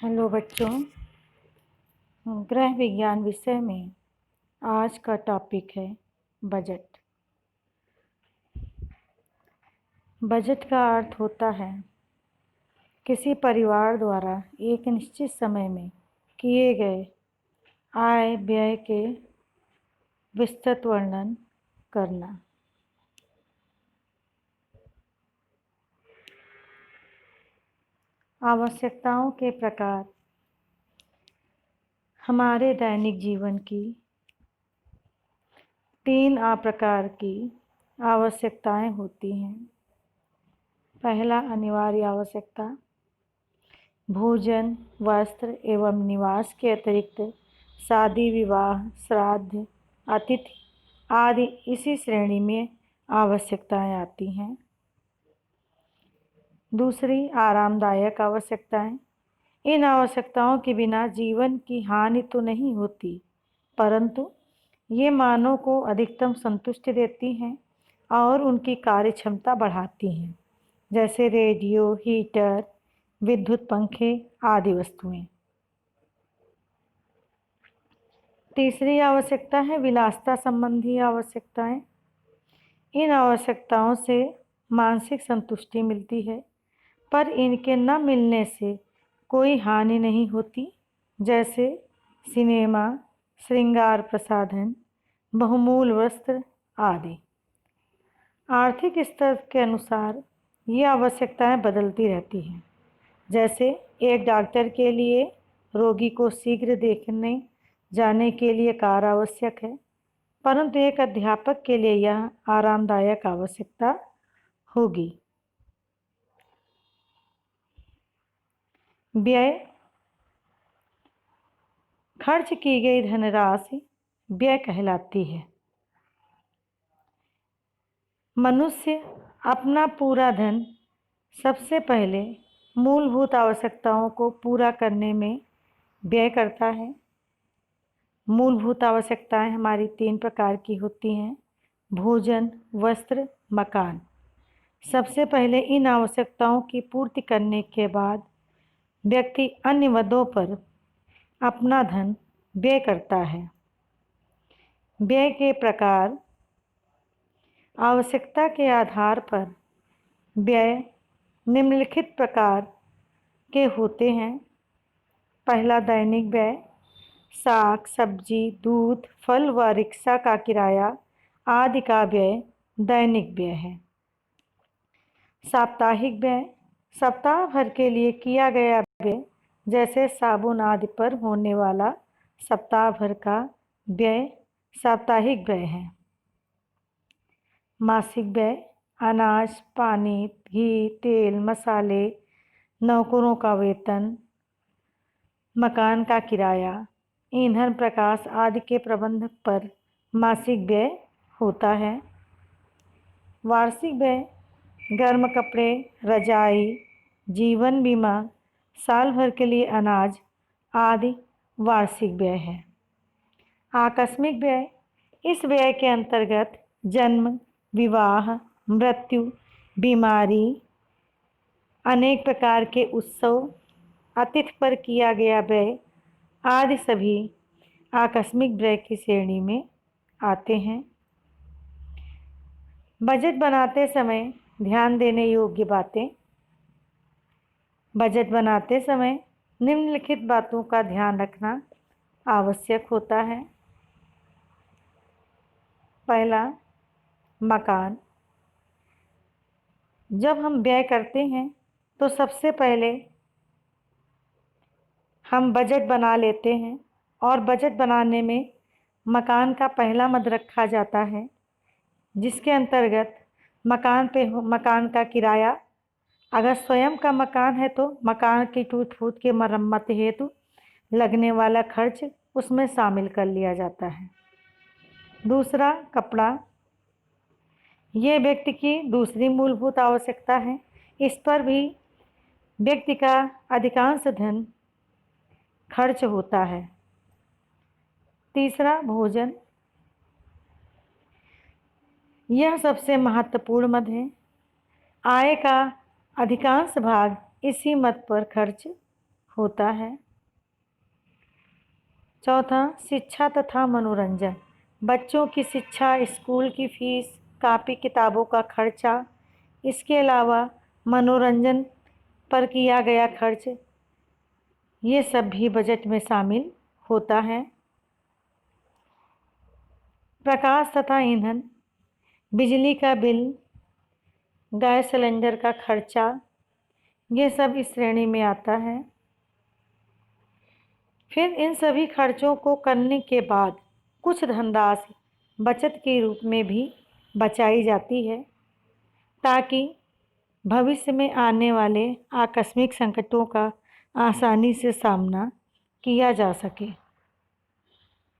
Hello बच्चों, गृह विज्ञान विषय में आज का टॉपिक है बजट। बजट का अर्थ होता है किसी परिवार द्वारा एक निश्चित समय में किए गए आय व्यय के विस्तृत वर्णन करना। आवश्यकताओं के प्रकार हमारे दैनिक जीवन की 3 प्रकार की आवश्यकताएं होती हैं। पहला, अनिवार्य आवश्यकता। भोजन, वस्त्र एवं निवास के अतिरिक्त शादी, विवाह, श्राद्ध, अतिथि आदि इसी श्रेणी में आवश्यकताएं आती हैं। दूसरी, आरामदायक आवश्यकताएं। इन आवश्यकताओं के बिना जीवन की हानि तो नहीं होती, परंतु ये मानव को अधिकतम संतुष्टि देती हैं और उनकी कार्य क्षमता बढ़ाती हैं, जैसे रेडियो, हीटर, विद्युत पंखे आदि वस्तुएं। तीसरी आवश्यकता है विलासिता संबंधी आवश्यकताएं। इन आवश्यकताओं से मानसिक संतुष्टि मिलती है, पर इनके न मिलने से कोई हानि नहीं होती, जैसे सिनेमा, श्रृंगार प्रसाधन, बहुमूल्य वस्त्र आदि। आर्थिक स्तर के अनुसार ये आवश्यकताएं बदलती रहती हैं। जैसे एक डॉक्टर के लिए रोगी को शीघ्र देखने जाने के लिए कार आवश्यक है, परंतु एक अध्यापक के लिए यह आरामदायक आवश्यकता होगी। व्यय। खर्च की गई धनराशि व्यय कहलाती है। मनुष्य अपना पूरा धन सबसे पहले मूलभूत आवश्यकताओं को पूरा करने में व्यय करता है। मूलभूत आवश्यकताएं हमारी 3 प्रकार की होती हैं: भोजन, वस्त्र, मकान। सबसे पहले इन आवश्यकताओं की पूर्ति करने के बाद व्यक्ति अन्य मदों पर अपना धन व्यय करता है। व्यय के प्रकार। आवश्यकता के आधार पर व्यय निम्नलिखित प्रकार के होते हैं। पहला, दैनिक व्यय। साग, सब्जी, दूध, फल व रिक्शा का किराया आदि का व्यय दैनिक व्यय है। साप्ताहिक व्यय। सप्ताह भर के लिए किया गया व्यय, जैसे साबुन आदि पर होने वाला सप्ताह भर का व्यय साप्ताहिक व्यय है। मासिक व्यय। अनाज, पानी, घी, तेल, मसाले, नौकरों का वेतन, मकान का किराया, ईंधन, प्रकाश आदि के प्रबंध पर मासिक व्यय होता है। वार्षिक व्यय। गर्म कपड़े, रजाई, जीवन बीमा, साल भर के लिए अनाज आदि वार्षिक व्यय है। आकस्मिक व्यय। इस व्यय के अंतर्गत जन्म, विवाह, मृत्यु, बीमारी, अनेक प्रकार के उत्सव, अतिथि पर किया गया व्यय आदि सभी आकस्मिक व्यय की श्रेणी में आते हैं। बजट बनाते समय ध्यान देने योग्य बातें। बजट बनाते समय निम्नलिखित बातों का ध्यान रखना आवश्यक होता है। पहला, मकान। जब हम व्यय करते हैं तो सबसे पहले हम बजट बना लेते हैं और बजट बनाने में मकान का पहला मद रखा जाता है, जिसके अंतर्गत मकान का किराया। अगर स्वयं का मकान है तो मकान की टूट फूट के मरम्मत हेतु लगने वाला खर्च उसमें शामिल कर लिया जाता है। दूसरा, कपड़ा। ये व्यक्ति की दूसरी मूलभूत आवश्यकता है। इस पर भी व्यक्ति का अधिकांश धन खर्च होता है। तीसरा, भोजन। यह सबसे महत्वपूर्ण मद है। आय का अधिकांश भाग इसी मद पर खर्च होता है। चौथा, शिक्षा तथा मनोरंजन। बच्चों की शिक्षा, स्कूल की फीस, कापी किताबों का खर्चा, इसके अलावा मनोरंजन पर किया गया खर्च, ये सब भी बजट में शामिल होता है। प्रकाश तथा ईंधन, बिजली का बिल, गैस सिलेंडर का खर्चा, ये सब इस श्रेणी में आता है। फिर इन सभी खर्चों को करने के बाद कुछ धनराशि बचत के रूप में भी बचाई जाती है, ताकि भविष्य में आने वाले आकस्मिक संकटों का आसानी से सामना किया जा सके।